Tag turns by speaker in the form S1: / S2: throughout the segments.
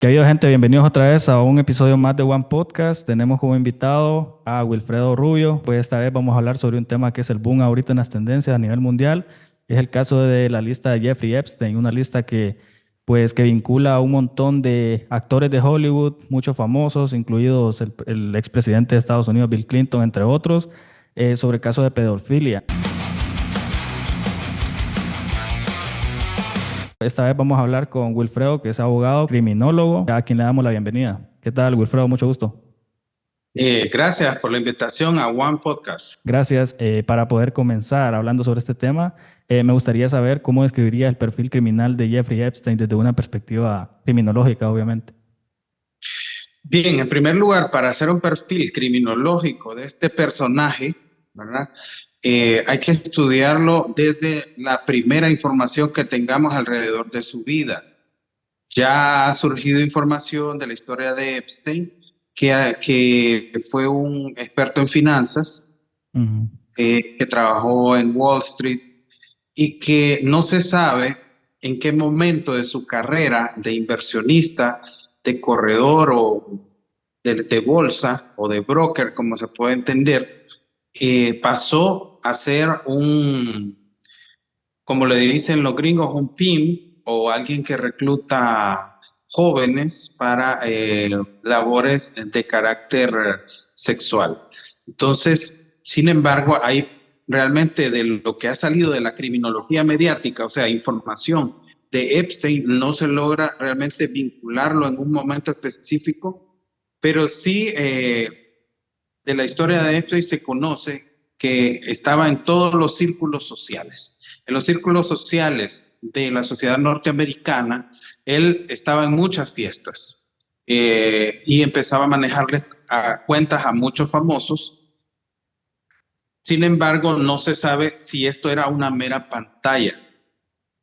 S1: ¿Qué ha habido, gente? Bienvenidos otra vez a un episodio más de One Podcast. Tenemos como invitado a Wilfredo Rubio. Pues esta vez vamos a hablar sobre un tema que es el boom ahorita en las tendencias a nivel mundial. Es el caso de la lista de Jeffrey Epstein, una lista que vincula a un montón de actores de Hollywood, muchos famosos, incluidos el expresidente de Estados Unidos, Bill Clinton, entre otros, sobre el caso de pedofilia. Esta vez vamos a hablar con Wilfredo, que es abogado, criminólogo, a quien le damos la bienvenida. ¿Qué tal, Wilfredo? Mucho gusto.
S2: Gracias por la invitación a One Podcast.
S1: Gracias. Para poder comenzar hablando sobre este tema, me gustaría saber cómo describiría el perfil criminal de Jeffrey Epstein desde una perspectiva criminológica, obviamente.
S2: Bien, en primer lugar, para hacer un perfil criminológico de este personaje, ¿verdad? Hay que estudiarlo desde la primera información que tengamos alrededor de su vida. Ya ha surgido información de la historia de Epstein, que fue un experto en finanzas, que trabajó en Wall Street y que no se sabe en qué momento de su carrera de inversionista, de corredor o de bolsa o de broker, como se puede entender, pasó a ser como le dicen los gringos, un pimp o alguien que recluta jóvenes para labores de carácter sexual. Entonces, sin embargo, hay realmente de lo que ha salido de la criminología mediática, o sea, información de Epstein, no se logra realmente vincularlo en un momento específico, pero sí de la historia de Epstein se conoce que estaba en todos los círculos sociales. En los círculos sociales de la sociedad norteamericana, él estaba en muchas fiestas y empezaba a manejarle cuentas a muchos famosos. Sin embargo, no se sabe si esto era una mera pantalla,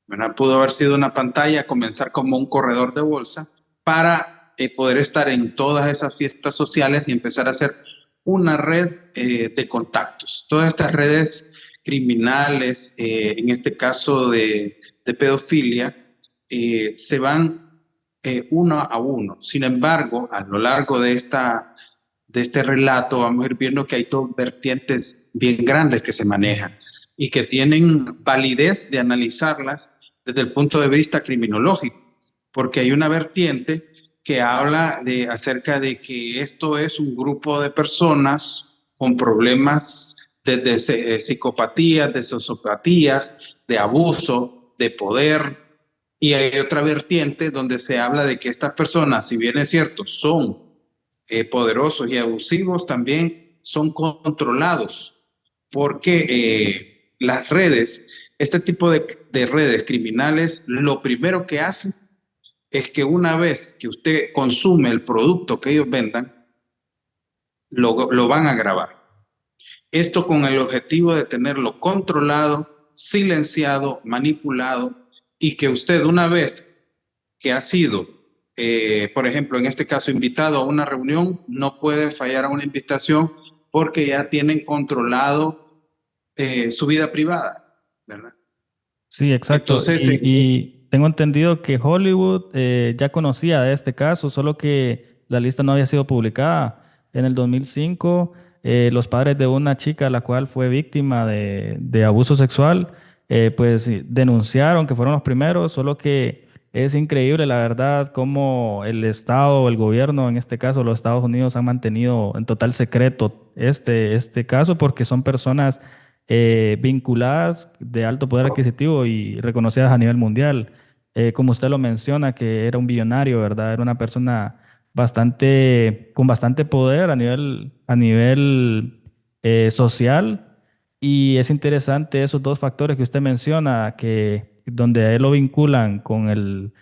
S2: ¿verdad? Pudo haber sido una pantalla, comenzar como un corredor de bolsa para poder estar en todas esas fiestas sociales y empezar a hacer una red de contactos. Todas estas redes criminales, en este caso de pedofilia, se van uno a uno. Sin embargo, a lo largo de este relato vamos a ir viendo que hay dos vertientes bien grandes que se manejan y que tienen validez de analizarlas desde el punto de vista criminológico, porque hay una vertiente que habla acerca de que esto es un grupo de personas con problemas de psicopatías, de sociopatías, de abuso, de poder, y hay otra vertiente donde se habla de que estas personas, si bien es cierto, son poderosos y abusivos, también son controlados, porque las redes, este tipo de redes criminales, lo primero que hacen es que una vez que usted consume el producto que ellos vendan, lo van a grabar. Esto con el objetivo de tenerlo controlado, silenciado, manipulado, y que usted una vez que ha sido, por ejemplo, en este caso, invitado a una reunión, no puede fallar a una invitación porque ya tienen controlado su vida privada, ¿verdad?
S1: Sí, exacto.
S2: Entonces,
S1: Y tengo entendido que Hollywood ya conocía de este caso, solo que la lista no había sido publicada. En el 2005, los padres de una chica, la cual fue víctima de abuso sexual, pues sí, denunciaron que fueron los primeros, solo que es increíble, la verdad, cómo el Estado, el gobierno, en este caso los Estados Unidos, han mantenido en total secreto este caso porque son personas vinculadas de alto poder adquisitivo y reconocidas a nivel mundial. Como usted lo menciona, que era un billonario, ¿verdad? Era una persona con bastante poder a nivel social. Y es interesante esos dos factores que usted menciona, donde a él lo vinculan con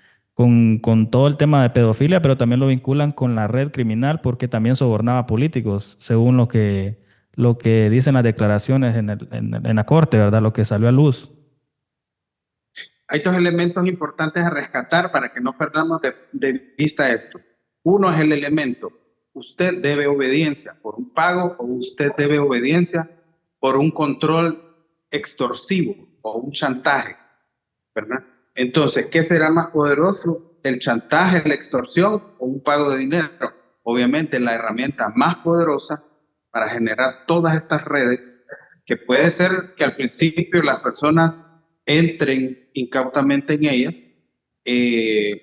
S1: todo el tema de pedofilia, pero también lo vinculan con la red criminal porque también sobornaba políticos, según lo que dicen las declaraciones en la corte, ¿verdad? Lo que salió a luz.
S2: hay dos elementos importantes a rescatar para que no perdamos de vista esto. Uno es el elemento, usted debe obediencia por un pago o usted debe obediencia por un control extorsivo o un chantaje, ¿verdad? Entonces, ¿qué será más poderoso? el chantaje, la extorsión o un pago de dinero. Obviamente la herramienta más poderosa para generar todas estas redes, que puede ser que al principio las personas entren incautamente en ellas,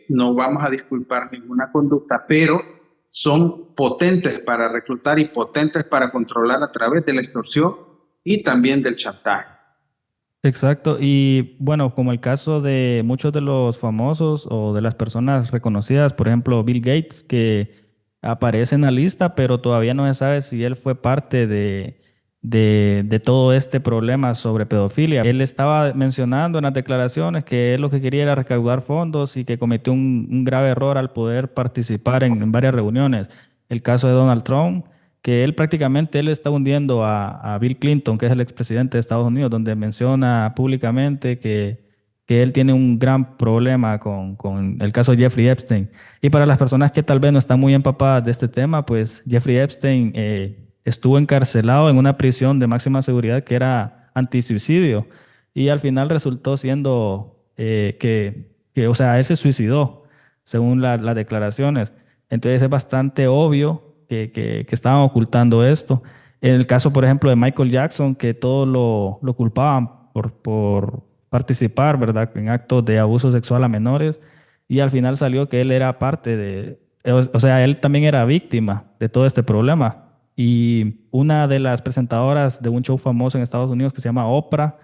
S2: no vamos a disculpar ninguna conducta, pero son potentes para reclutar y potentes para controlar a través de la extorsión y también del chantaje.
S1: Exacto, y bueno, como el caso de muchos de los famosos o de las personas reconocidas, por ejemplo, Bill Gates, que aparece en la lista, pero todavía no se sabe si él fue parte de todo este problema sobre pedofilia. Él estaba mencionando en las declaraciones que él lo que quería era recaudar fondos y que cometió un grave error al poder participar en varias reuniones. El caso de Donald Trump, que él prácticamente él está hundiendo a Bill Clinton, que es el expresidente de Estados Unidos, donde menciona públicamente que él tiene un gran problema con el caso de Jeffrey Epstein. Y para las personas que tal vez no están muy empapadas de este tema, pues Jeffrey Epstein estuvo encarcelado en una prisión de máxima seguridad que era antisuicidio y al final resultó siendo o sea, él se suicidó, según las declaraciones. Entonces es bastante obvio que estaban ocultando esto. En el caso, por ejemplo, de Michael Jackson, que todos lo culpaban por participar, ¿verdad?, en actos de abuso sexual a menores, y al final salió que él era parte o sea, él también era víctima de todo este problema. Y una de las presentadoras de un show famoso en Estados Unidos que se llama Oprah,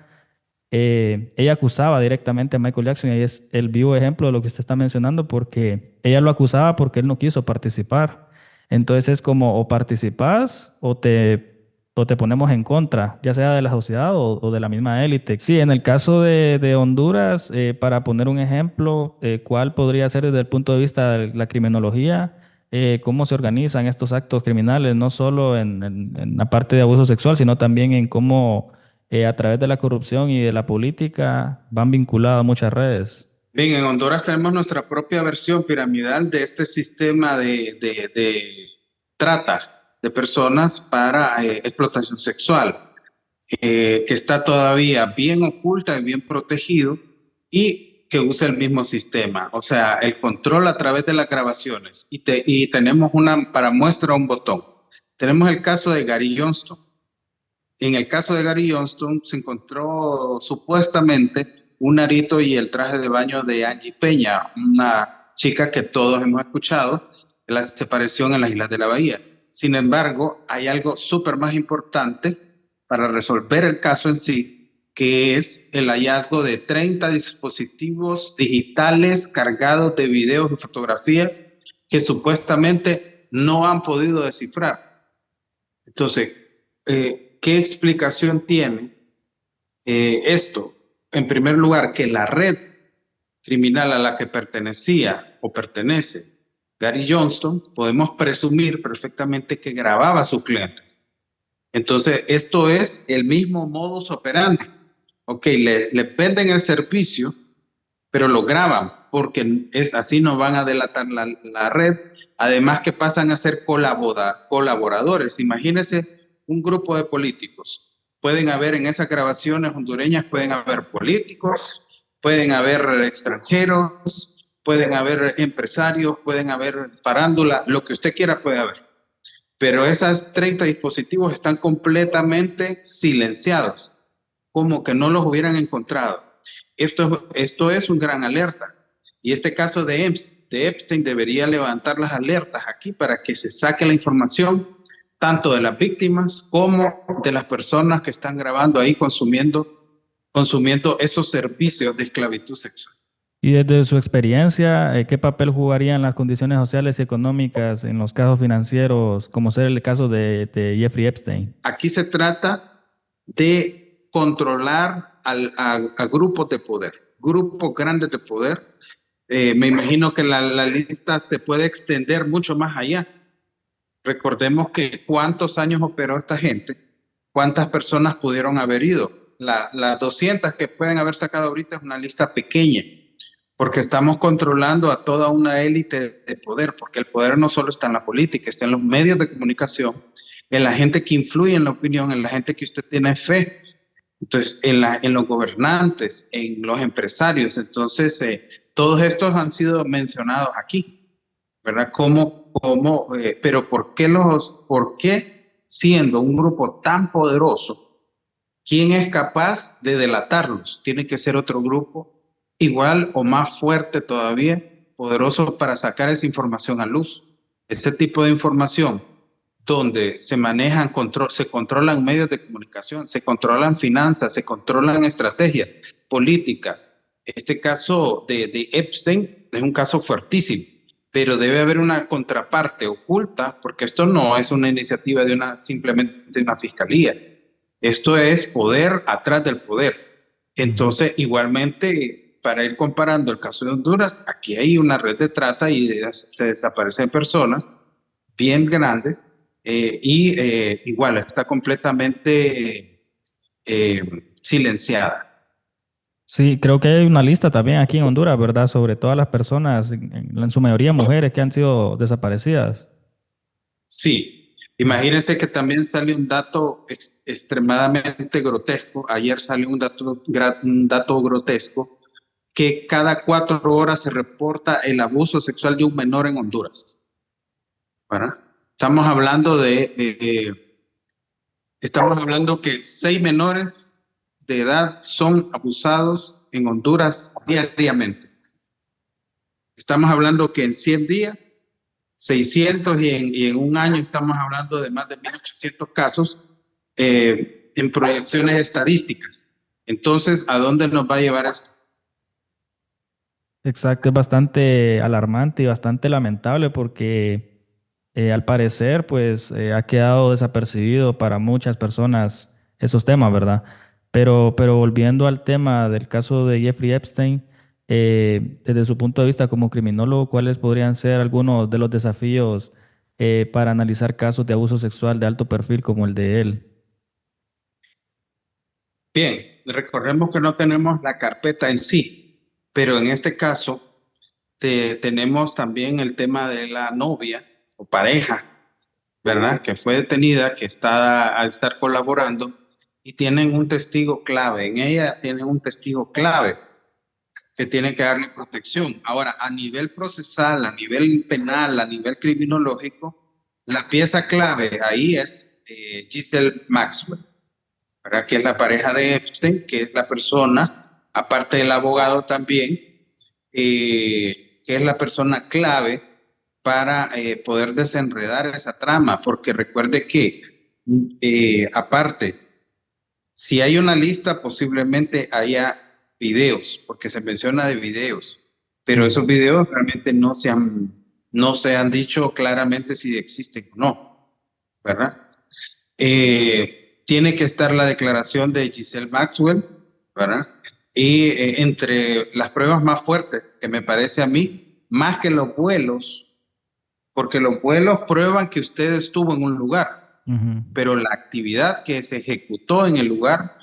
S1: ella acusaba directamente a Michael Jackson y ahí es el vivo ejemplo de lo que usted está mencionando porque ella lo acusaba porque él no quiso participar. Entonces es como o participas o te ponemos en contra, ya sea de la sociedad o de la misma élite. Sí, en el caso de Honduras, para poner un ejemplo, ¿cuál podría ser desde el punto de vista de la criminología? ¿Cómo se organizan estos actos criminales? No solo en la parte de abuso sexual, sino también en cómo a través de la corrupción y de la política van vinculadas muchas redes.
S2: Bien, en Honduras tenemos nuestra propia versión piramidal de este sistema de trata de personas para explotación sexual, que está todavía bien oculta y bien protegido y que usa el mismo sistema, o sea, el control a través de las grabaciones. Y tenemos para muestra un botón. Tenemos el caso de Gary Johnston. En el caso de Gary Johnston se encontró supuestamente un arito y el traje de baño de Angie Peña, una chica que todos hemos escuchado, la desaparición en las Islas de la Bahía. Sin embargo, hay algo súper más importante para resolver el caso en sí, que es el hallazgo de 30 dispositivos digitales cargados de videos y fotografías que supuestamente no han podido descifrar. Entonces, ¿qué explicación tiene esto? En primer lugar, que la red criminal a la que pertenecía o pertenece Gary Johnston, podemos presumir perfectamente que grababa a sus clientes. Entonces, esto es el mismo modus operandi. Ok, le venden el servicio, pero lo graban porque así no van a delatar la red. Además que pasan a ser colaboradores. Imagínense un grupo de políticos. Pueden haber en esas grabaciones hondureñas, pueden haber políticos, pueden haber extranjeros, pueden haber empresarios, pueden haber farándula, lo que usted quiera puede haber. Pero esos 30 dispositivos están completamente silenciados, como que no los hubieran encontrado. Esto es un gran alerta. Y este caso de Epstein debería levantar las alertas aquí para que se saque la información tanto de las víctimas como de las personas que están grabando ahí consumiendo esos servicios de esclavitud sexual.
S1: Y desde su experiencia, ¿qué papel jugarían las condiciones sociales y económicas en los casos financieros, como ser el caso de Jeffrey Epstein?
S2: Aquí se trata de controlar a grupos de poder, grupos grandes de poder. Me imagino que la lista se puede extender mucho más allá. Recordemos que cuántos años operó esta gente, cuántas personas pudieron haber ido. Las 200 que pueden haber sacado ahorita es una lista pequeña, porque estamos controlando a toda una élite de poder, porque el poder no solo está en la política, está en los medios de comunicación, en la gente que influye en la opinión, en la gente que usted tiene fe, entonces en los gobernantes, en los empresarios. Entonces Todos estos han sido mencionados aquí, ¿verdad? Pero ¿por qué siendo un grupo tan poderoso, quién es capaz de delatarlos? Tiene que ser otro grupo igual o más fuerte todavía, poderoso para sacar esa información a luz. Ese tipo de información donde se controlan medios de comunicación, se controlan finanzas, se controlan estrategias políticas. Este caso de Epstein es un caso fuertísimo, pero debe haber una contraparte oculta, porque esto no es una iniciativa simplemente de una fiscalía. Esto es poder atrás del poder. Entonces, igualmente, para ir comparando el caso de Honduras, aquí hay una red de trata y se desaparecen personas bien grandes igual está completamente silenciada.
S1: Sí, creo que hay una lista también aquí en Honduras, ¿verdad? Sobre todas las personas, en su mayoría mujeres, que han sido desaparecidas.
S2: Sí, imagínense que también sale un dato extremadamente grotesco. Ayer salió un dato grotesco que cada 4 horas se reporta el abuso sexual de un menor en Honduras. ¿Verdad? Estamos hablando estamos hablando que 6 menores de edad son abusados en Honduras diariamente. Estamos hablando que en 100 días, 600 y en un año estamos hablando de más de 1.800 casos en proyecciones estadísticas. Entonces, ¿a dónde nos va a llevar esto?
S1: Exacto, es bastante alarmante y bastante lamentable porque al parecer pues ha quedado desapercibido para muchas personas esos temas, ¿verdad? Pero volviendo al tema del caso de Jeffrey Epstein, desde su punto de vista como criminólogo, ¿cuáles podrían ser algunos de los desafíos para analizar casos de abuso sexual de alto perfil como el de él?
S2: Bien, recordemos que no tenemos la carpeta en sí, pero en este caso tenemos también el tema de la novia o pareja, ¿verdad? Que fue detenida, que está al estar colaborando y tienen un testigo clave. En ella tienen un testigo clave que tiene que darle protección. Ahora, a nivel procesal, a nivel penal, a nivel criminológico, la pieza clave ahí es Ghislaine Maxwell, ¿verdad? Que es la pareja de Epstein, que es la persona, aparte del abogado también, que es la persona clave para poder desenredar esa trama, porque recuerde que aparte, si hay una lista, posiblemente haya videos, porque se menciona de videos, pero esos videos realmente no se han dicho claramente si existen o no, ¿verdad? Tiene que estar la declaración de Ghislaine Maxwell, ¿verdad? Y entre las pruebas más fuertes, que me parece a mí, más que los vuelos, porque los vuelos prueban que usted estuvo en un lugar,
S1: Ujú.
S2: pero la actividad que se ejecutó en el lugar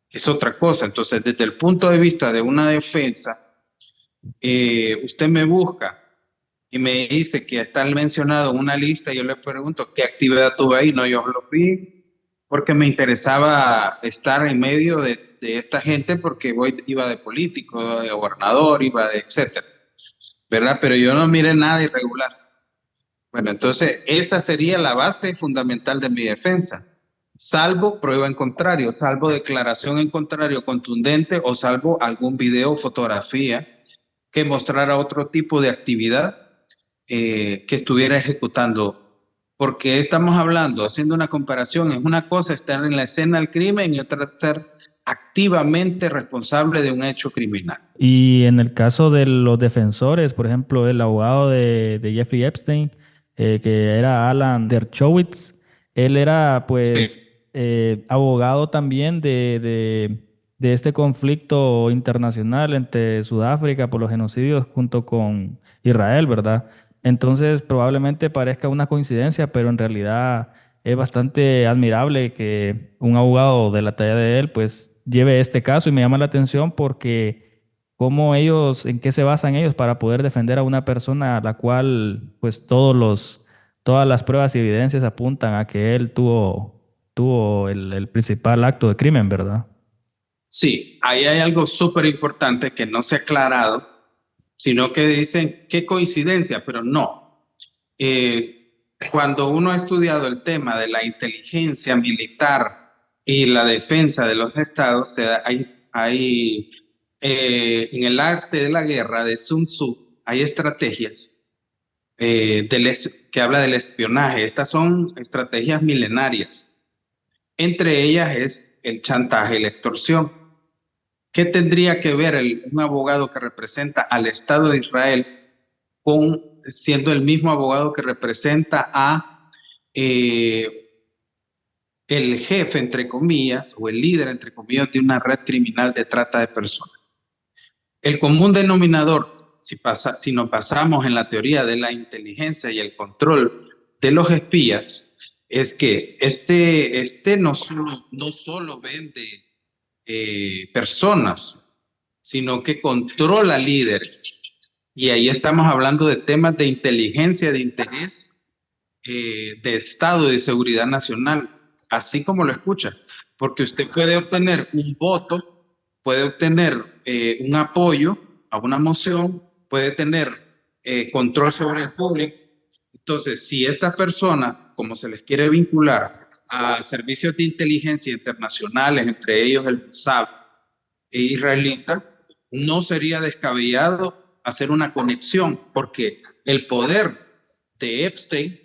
S2: es otra cosa. Entonces, desde el punto de vista de una defensa, usted me busca y me dice que está mencionado en una lista, y yo le pregunto qué actividad tuve ahí. No, yo lo vi porque me interesaba estar en medio de esta gente, porque iba de político, de gobernador, iba de etcétera, ¿verdad? Pero yo no miré nada irregular. Bueno, entonces esa sería la base fundamental de mi defensa, salvo prueba en contrario, salvo declaración en contrario contundente o salvo algún video o fotografía que mostrara otro tipo de actividad que estuviera ejecutando. Porque estamos hablando, haciendo una comparación, es una cosa estar en la escena del crimen y otra ser activamente responsable de un hecho criminal.
S1: Y en el caso de los defensores, por ejemplo, el abogado de Jeffrey Epstein, que era Alan Dershowitz, él era
S2: Sí,
S1: pues abogado también de este conflicto internacional entre Sudáfrica por los genocidios junto con Israel, ¿verdad? Entonces probablemente parezca una coincidencia, pero en realidad es bastante admirable que un abogado de la talla de él pues lleve este caso y me llama la atención porque cómo ellos, en qué se basan ellos para poder defender a una persona a la cual pues todas las pruebas y evidencias apuntan a que él tuvo el principal acto de crimen, ¿verdad?
S2: sí, ahí hay algo súper importante que no se ha aclarado, sino que dicen, qué coincidencia, pero no. Eh, Cuando uno ha estudiado el tema de la inteligencia militar y la defensa de los estados, en el arte de la guerra de Sun Tzu hay estrategias que habla del espionaje. Estas son estrategias milenarias. Entre ellas es el chantaje y la extorsión. ¿Qué tendría que ver un abogado que representa al Estado de Israel con siendo el mismo abogado que representa a el jefe, entre comillas, o el líder, entre comillas, de una red criminal de trata de personas? El común denominador, si nos basamos en la teoría de la inteligencia y el control de los espías, es que este no solo vende personas, sino que controla líderes. Y ahí estamos hablando de temas de inteligencia, de interés, de Estado y de seguridad nacional, así como lo escucha, porque usted puede obtener un voto, puede obtener un apoyo a una moción, puede tener control sobre el público. Entonces, si esta persona, como se les quiere vincular a servicios de inteligencia internacionales, entre ellos el Mossad e israelita, no sería descabellado hacer una conexión, porque el poder de Epstein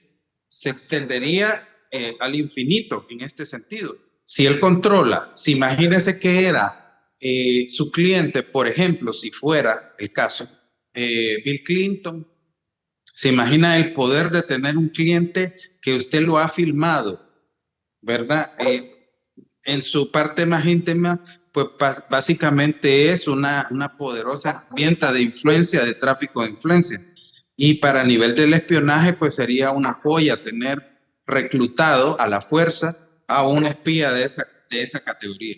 S2: se extendería al infinito en este sentido. Si él controla, si imagínese que era su cliente, por ejemplo, si fuera el caso, Bill Clinton, se imagina el poder de tener un cliente que usted lo ha filmado, ¿verdad? En su parte más íntima, pues básicamente es una poderosa herramienta de influencia, de tráfico de influencia. Y para nivel del espionaje, pues sería una joya tener reclutado a la fuerza a un espía de esa categoría.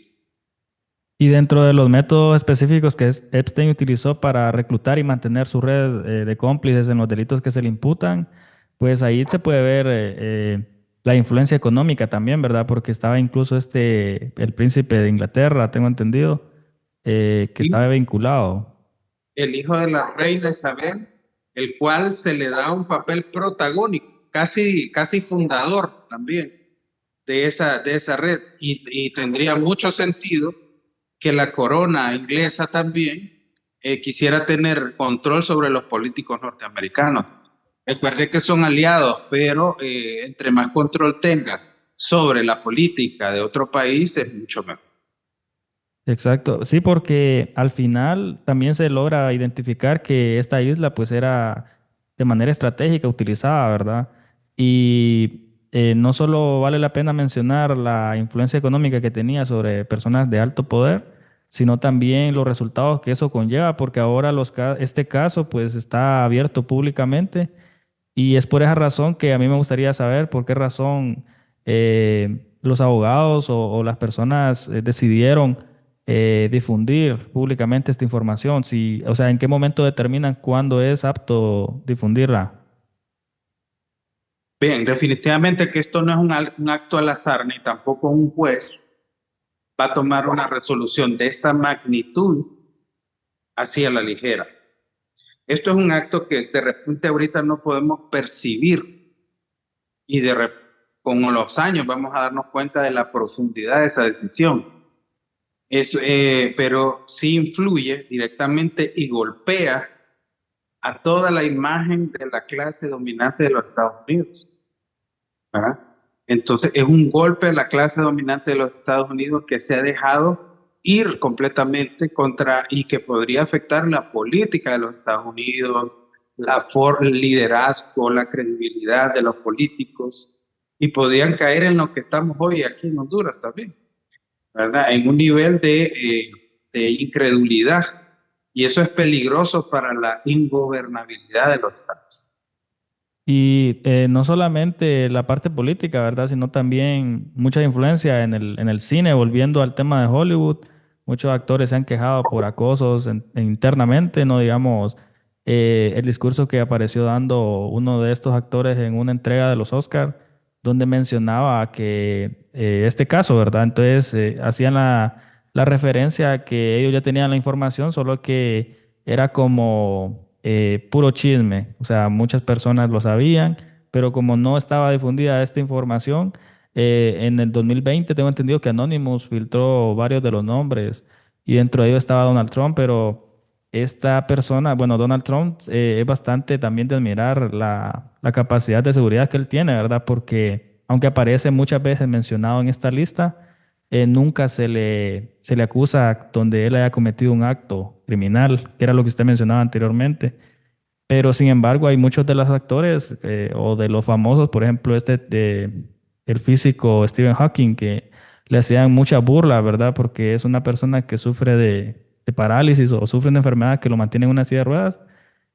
S1: Y dentro de los métodos específicos que Epstein utilizó para reclutar y mantener su red de cómplices en los delitos que se le imputan, pues ahí se puede ver la influencia económica también, ¿verdad? Porque estaba incluso el príncipe de Inglaterra, tengo entendido, que
S2: Y
S1: estaba vinculado.
S2: el hijo de la reina Isabel, el cual se le da un papel protagónico, casi fundador también de esa red. Y tendría mucho sentido que la corona inglesa también quisiera tener control sobre los políticos norteamericanos. Recuerde que son aliados, pero entre más control tenga sobre la política de otro país es mucho mejor.
S1: Exacto, sí, porque al final también se logra identificar que esta isla pues era de manera estratégica utilizada, ¿verdad? Y no solo vale la pena mencionar la influencia económica que tenía sobre personas de alto poder, sino también los resultados que eso conlleva, porque ahora este caso pues está abierto públicamente y es por esa razón que a mí me gustaría saber por qué razón los abogados o las personas decidieron difundir públicamente esta información. Si, o sea, ¿en qué momento determinan cuándo es apto difundirla?
S2: Bien, definitivamente que esto no es un acto al azar, ni tampoco un juez va a tomar una resolución de esta magnitud así a la ligera. Esto es un acto que de repente ahorita no podemos percibir y con los años vamos a darnos cuenta de la profundidad de esa decisión. Pero sí influye directamente y golpea a toda la imagen de la clase dominante de los Estados Unidos, ¿verdad? Entonces es un golpe a la clase dominante de los Estados Unidos que se ha dejado ir completamente contra y que podría afectar la política de los Estados Unidos, el liderazgo, la credibilidad de los políticos y podrían caer en lo que estamos hoy aquí en Honduras también, ¿verdad? En un nivel de incredulidad. Y eso es peligroso para la ingobernabilidad de los estados.
S1: Y no solamente la parte política, ¿verdad? Sino también mucha influencia en el cine, volviendo al tema de Hollywood. Muchos actores se han quejado por acosos internamente, no digamos el discurso que apareció dando uno de estos actores en una entrega de los Oscars, donde mencionaba que este caso, ¿verdad? Entonces hacían la referencia a que ellos ya tenían la información, solo que era como puro chisme. O sea, muchas personas lo sabían, pero como no estaba difundida esta información, en el 2020 tengo entendido que Anonymous filtró varios de los nombres y dentro de ellos estaba Donald Trump, pero esta persona, bueno, Donald Trump es bastante también de admirar la capacidad de seguridad que él tiene, ¿verdad? Porque aunque aparece muchas veces mencionado en esta lista, nunca se le acusa donde él haya cometido un acto criminal, que era lo que usted mencionaba anteriormente. Pero sin embargo, hay muchos de los actores o de los famosos, por ejemplo, el físico Stephen Hawking, que le hacían mucha burla, ¿verdad? Porque es una persona que sufre de parálisis o sufre una enfermedad que lo mantiene en una silla de ruedas.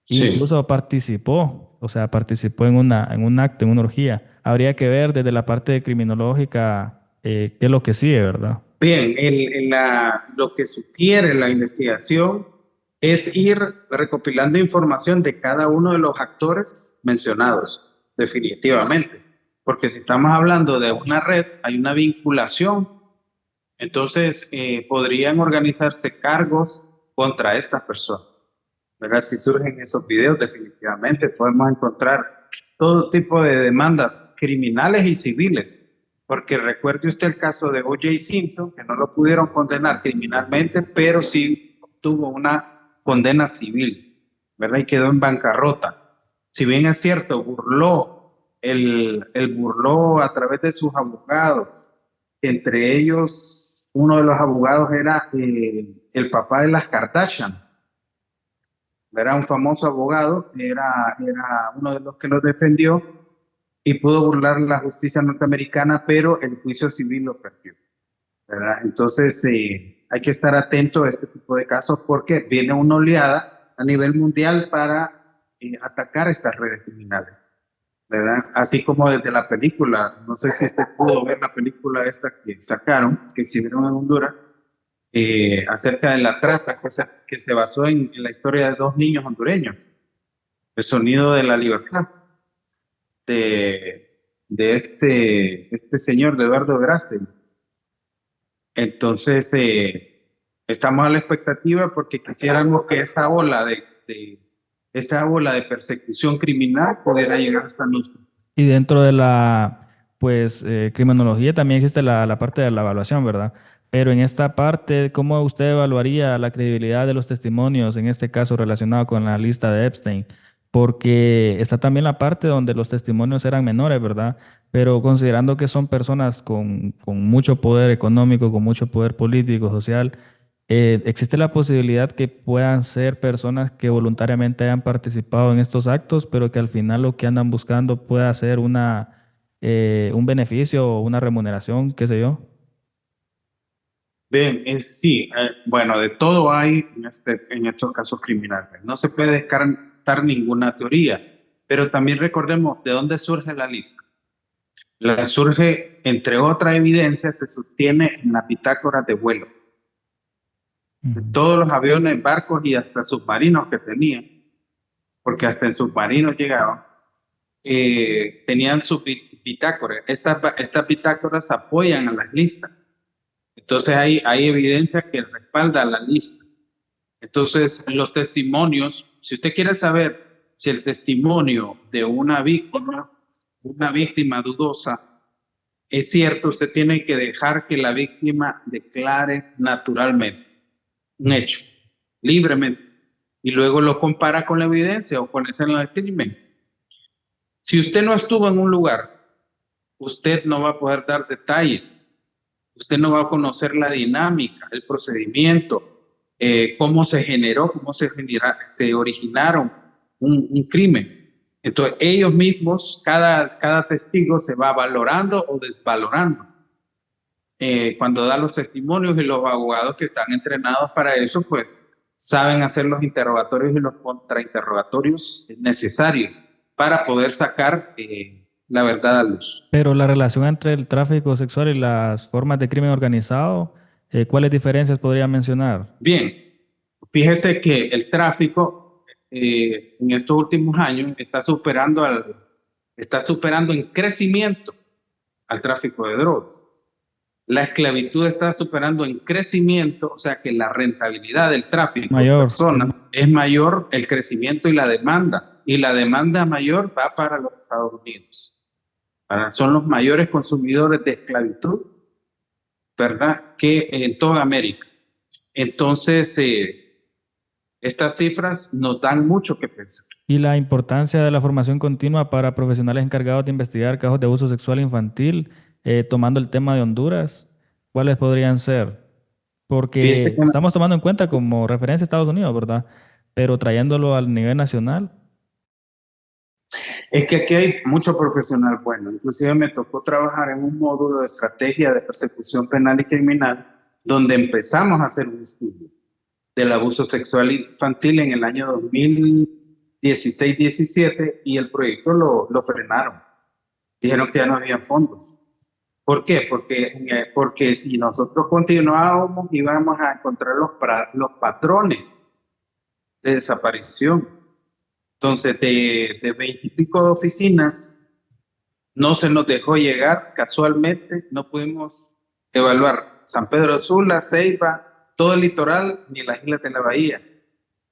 S2: Sí.
S1: Incluso participó, o sea, participó en un acto, en una orgía. Habría que ver desde la parte criminológica qué es lo que sigue, ¿verdad?
S2: Bien, lo que sugiere la investigación es ir recopilando información de cada uno de los actores mencionados, definitivamente. Porque si estamos hablando de una red, hay una vinculación, entonces podrían organizarse cargos contra estas personas. ¿Verdad? Si surgen esos videos, definitivamente podemos encontrar todo tipo de demandas criminales y civiles. Porque recuerde usted el caso de O.J. Simpson, que no lo pudieron condenar criminalmente, pero sí tuvo una condena civil, ¿verdad? Y quedó en bancarrota. Si bien es cierto, burló a través de sus abogados, entre ellos uno de los abogados era el papá de las Kardashian, era un famoso abogado, era uno de los que los defendió y pudo burlar la justicia norteamericana, pero el juicio civil lo perdió, ¿verdad? Entonces, hay que estar atento a este tipo de casos porque viene una oleada a nivel mundial para atacar estas redes criminales, ¿verdad? Así como desde la película, no sé si usted pudo ver la película esta que sacaron, que hicieron en Honduras, acerca de la trata, que se basó en la historia de dos niños hondureños, El Sonido de la Libertad, de, de este señor, de Eduardo Grastel. Entonces, estamos a la expectativa porque quisiéramos que esa ola de persecución criminal pudiera llegar hasta nosotros.
S1: Y dentro de la, pues, criminología también existe la parte de la evaluación, ¿verdad? Pero en esta parte, ¿cómo usted evaluaría la credibilidad de los testimonios, en este caso relacionado con la lista de Epstein? Porque está también la parte donde los testimonios eran menores, ¿verdad? Pero considerando que son personas con mucho poder económico, con mucho poder político, social, ¿existe la posibilidad que puedan ser personas que voluntariamente hayan participado en estos actos, pero que al final lo que andan buscando pueda ser un beneficio o una remuneración, qué sé yo?
S2: Bien, sí, bueno, de todo hay en estos casos criminales. No se puede descartar ninguna teoría, pero también recordemos de dónde surge la lista. La surge, entre otras evidencias, se sostiene en las bitácoras de vuelo.
S1: Ujú.
S2: Todos los aviones, barcos y hasta submarinos que tenían, porque hasta en submarinos llegaban, tenían sus bitácoras. Estas bitácoras apoyan a las listas. Entonces hay evidencia que respalda la lista. Entonces, los testimonios, si usted quiere saber si el testimonio de una víctima dudosa, es cierto, usted tiene que dejar que la víctima declare naturalmente un hecho, libremente, y luego lo compara con la evidencia o con escena del crimen. Si usted no estuvo en un lugar, usted no va a poder dar detalles, usted no va a conocer la dinámica, el procedimiento, cómo se generó, se originaron un crimen. Entonces, ellos mismos, cada testigo se va valorando o desvalorando. Cuando da los testimonios y los abogados que están entrenados para eso, pues saben hacer los interrogatorios y los contrainterrogatorios necesarios para poder sacar la verdad a luz.
S1: Pero la relación entre el tráfico sexual y las formas de crimen organizado, ¿cuáles diferencias podría mencionar?
S2: Bien, fíjese que el tráfico en estos últimos años está superando en crecimiento al tráfico de drogas. La esclavitud está superando en crecimiento, o sea que la rentabilidad del tráfico de
S1: Mayor.
S2: personas es mayor el crecimiento y la demanda mayor va para los Estados Unidos. Son los mayores consumidores de esclavitud, ¿verdad? Que en toda América. Entonces, estas cifras nos dan mucho que pensar.
S1: Y la importancia de la formación continua para profesionales encargados de investigar casos de abuso sexual infantil, tomando el tema de Honduras, ¿cuáles podrían ser?
S2: Fíjese
S1: Porque
S2: que
S1: estamos tomando en cuenta como referencia Estados Unidos, ¿verdad? Pero trayéndolo al nivel nacional.
S2: es que aquí hay mucho profesional bueno. Inclusive me tocó trabajar en un módulo de estrategia de persecución penal y criminal donde empezamos a hacer un estudio del abuso sexual infantil en el año 2016-17 y el proyecto lo frenaron. Dijeron que ya no había fondos. ¿Por qué? Porque si nosotros continuábamos íbamos a encontrar los patrones de desaparición. Entonces, de 20 y pico de oficinas, no se nos dejó llegar, casualmente, no pudimos evaluar San Pedro Sula, Ceiba, todo el litoral, ni las islas de la Bahía,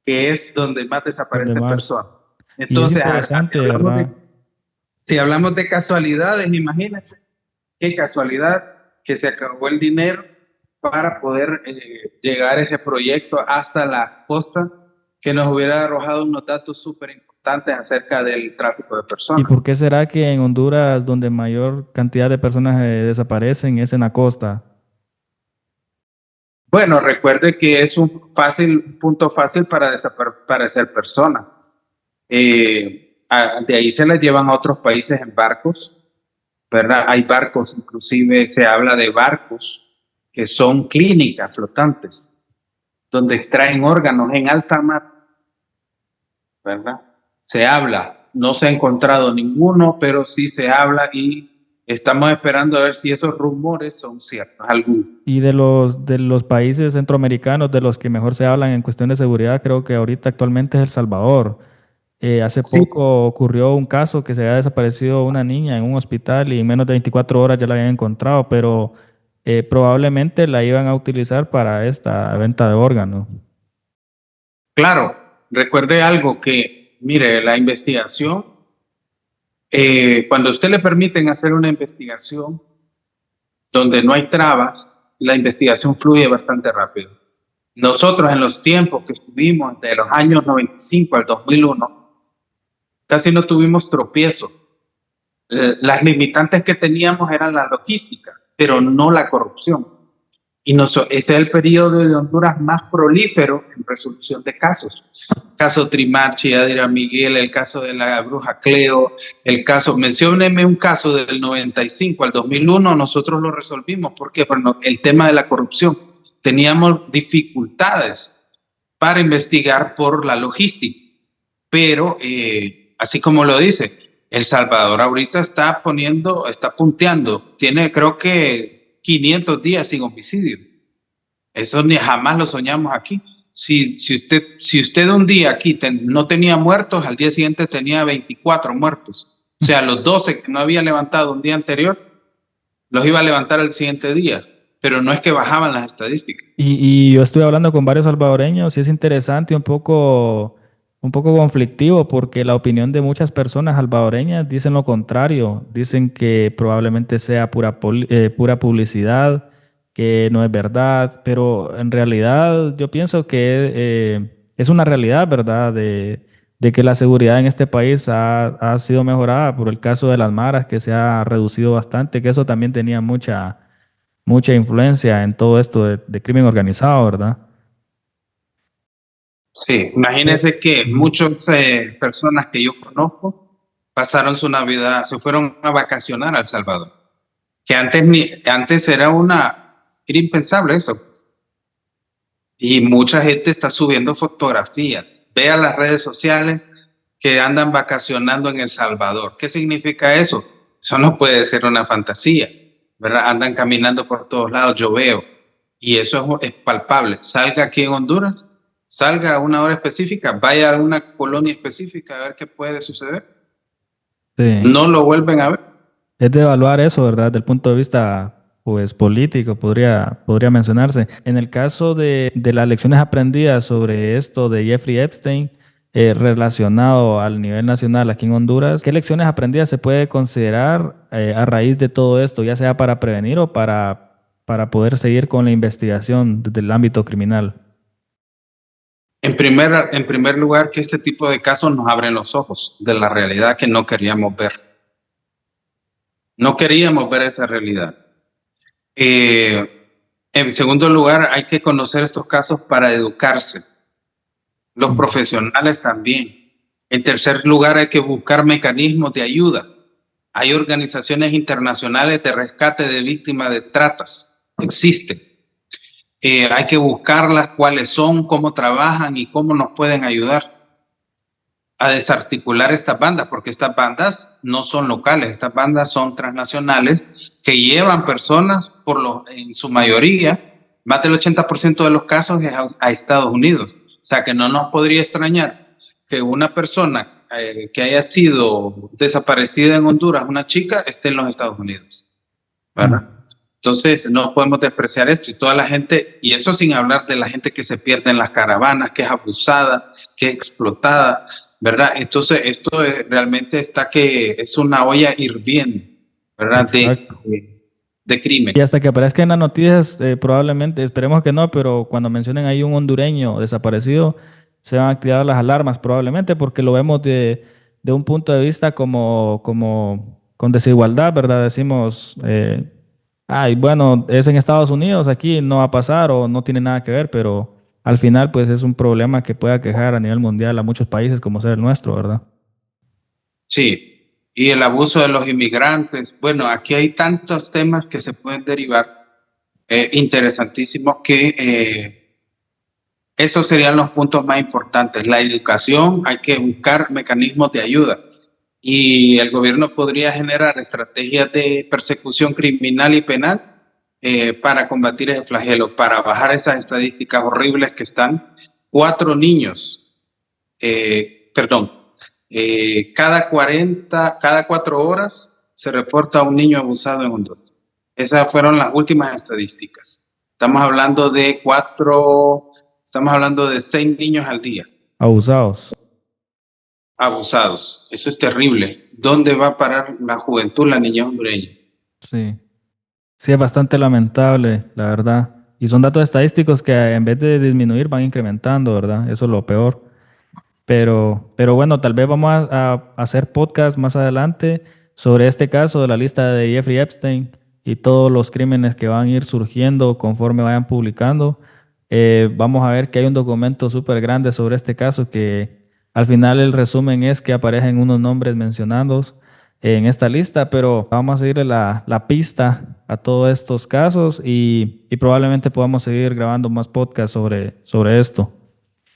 S2: que es donde más
S1: Donde
S2: desaparecen
S1: más.
S2: personas.
S1: Y es
S2: Entonces,
S1: interesante, ¿verdad?
S2: si hablamos de casualidades, imagínense, qué casualidad que se acabó el dinero para poder llegar a ese proyecto hasta la costa, que nos hubiera arrojado unos datos súper importantes acerca del tráfico de
S1: ¿Y
S2: personas.
S1: por qué será que en Honduras, donde mayor cantidad de personas desaparecen, es en la costa?
S2: Bueno, recuerde que es un punto fácil para desaparecer personas. De ahí se las llevan a otros países en barcos, ¿verdad? Hay barcos, inclusive se habla de barcos que son clínicas flotantes, donde extraen órganos en alta mar, ¿verdad? Se habla, no se ha encontrado ninguno, pero sí se habla y estamos esperando a ver si esos rumores son ciertos, algunos.
S1: Y de los países centroamericanos de los que mejor se hablan en cuestión de seguridad, creo que ahorita actualmente es El Salvador. Hace
S2: Sí,
S1: poco ocurrió un caso que se había desaparecido una niña en un hospital y en menos de 24 horas ya la habían encontrado, pero probablemente la iban a utilizar para esta venta de órganos.
S2: claro, recuerde algo que, mire, la investigación, cuando a usted le permiten hacer una investigación donde no hay trabas, la investigación fluye bastante rápido. Nosotros en los tiempos que estuvimos, de los años 95 al 2001, casi no tuvimos tropiezo. Las limitantes que teníamos eran la logística, pero no la corrupción. Y ese es el periodo de Honduras más prolífero en resolución de casos. El caso Trimarchi, Adira Miguel, el caso de la bruja Cleo, mencióneme un caso del 95 al 2001, nosotros lo resolvimos. ¿Por qué? Bueno, el tema de la corrupción. Teníamos dificultades para investigar por la logística, pero así como lo dice, El Salvador ahorita está punteando, tiene creo que 500 días sin homicidio. Eso ni jamás lo soñamos aquí. Si usted un día aquí no tenía muertos, al día siguiente tenía 24 muertos. O sea, los 12 que no había levantado un día anterior, los iba a levantar el siguiente día. Pero no es que bajaban las estadísticas.
S1: Y yo estuve hablando con varios salvadoreños y es interesante y un poco conflictivo porque la opinión de muchas personas salvadoreñas dicen lo contrario, dicen que probablemente sea pura publicidad, que no es verdad, pero en realidad yo pienso que es una realidad, ¿verdad? De que la seguridad en este país ha sido mejorada por el caso de las maras, que se ha reducido bastante, que eso también tenía mucha influencia en todo esto de crimen organizado, ¿verdad?
S2: Sí,
S1: Eh,
S2: imagínense que
S1: Ujú.
S2: muchas personas que yo conozco pasaron su Navidad, se fueron a vacacionar a El Salvador, que antes era impensable eso. Y mucha gente está subiendo fotografías. Vea las redes sociales que andan vacacionando en El Salvador. ¿Qué significa eso? Eso no puede ser una fantasía, ¿verdad? Andan caminando por todos lados, yo veo. Y eso es palpable. Salga aquí en Honduras, salga a una hora específica, vaya a una colonia específica a ver qué puede suceder.
S1: Sí.
S2: No lo vuelven a ver.
S1: Es de evaluar eso, ¿verdad? Desde el punto de vista. pues político, podría mencionarse. En el caso de las lecciones aprendidas sobre esto de Jeffrey Epstein, relacionado al nivel nacional aquí en Honduras, ¿qué lecciones aprendidas se puede considerar a raíz de todo esto, ya sea para prevenir o para poder seguir con la investigación desde el ámbito criminal?
S2: En primer lugar, que este tipo de casos nos abren los ojos de la realidad que no queríamos ver. No queríamos ver esa realidad. En segundo lugar, hay que conocer estos casos para educarse. Los profesionales también. En tercer lugar, hay que buscar mecanismos de ayuda. Hay organizaciones internacionales de rescate de víctimas de tratas. Existen. Hay que buscarlas, cuáles son, cómo trabajan y cómo nos pueden ayudar a desarticular estas bandas, porque estas bandas no son locales, estas bandas son transnacionales que llevan personas, en su mayoría, más del 80% de los casos es a Estados Unidos. O sea que no nos podría extrañar que una persona que haya sido desaparecida en Honduras, una chica, esté en los Estados Unidos, ¿verdad? Entonces no podemos despreciar esto y toda la gente, y eso sin hablar de la gente que se pierde en las caravanas, que es abusada, que es explotada, ¿verdad? Entonces esto realmente está que es una olla hirviendo, ¿verdad?
S1: Exacto.
S2: De crimen.
S1: Y hasta que aparezca en las noticias, probablemente, esperemos que no, pero cuando mencionen ahí un hondureño desaparecido, se van a activar las alarmas probablemente porque lo vemos de un punto de vista como con desigualdad, ¿verdad? Decimos, ay, bueno, es en Estados Unidos, aquí no va a pasar o no tiene nada que ver, pero al final pues es un problema que puede aquejar a nivel mundial a muchos países como ser el nuestro, ¿verdad?
S2: Sí, y el abuso de los inmigrantes. Bueno, aquí hay tantos temas que se pueden derivar interesantísimos que esos serían los puntos más importantes. La educación, hay que buscar mecanismos de ayuda y el gobierno podría generar estrategias de persecución criminal y penal para combatir ese flagelo, para bajar esas estadísticas horribles que están. 4 niños, perdón, cada 4 horas se reporta un niño abusado en Honduras. Esas fueron las últimas estadísticas. Estamos hablando de 6 niños al día
S1: Abusados.
S2: abusados. Eso es terrible. ¿Dónde va a parar la juventud, la niñez hondureña?
S1: Sí. Sí, es bastante lamentable, la verdad. Y son datos estadísticos que en vez de disminuir van incrementando, ¿verdad? Eso es lo peor. Pero bueno, tal vez vamos a hacer podcast más adelante sobre este caso de la lista de Jeffrey Epstein y todos los crímenes que van a ir surgiendo conforme vayan publicando. Vamos a ver que hay un documento súper grande sobre este caso que al final el resumen es que aparecen unos nombres mencionados en esta lista, pero vamos a seguirle la pista a todos estos casos y probablemente podamos seguir grabando más podcasts sobre esto.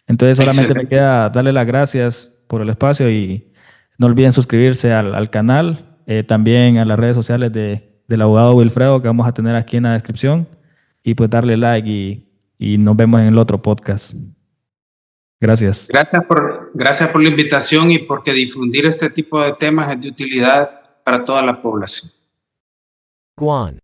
S1: Entonces solamente me
S2: Excelente.
S1: queda darle las gracias por el espacio y no olviden suscribirse al canal, también a las redes sociales del abogado Wilfredo que vamos a tener aquí en la descripción y pues darle like y nos vemos en el otro podcast. Gracias.
S2: Gracias por la invitación y porque difundir este tipo de temas es de utilidad para toda la población.
S3: Guan.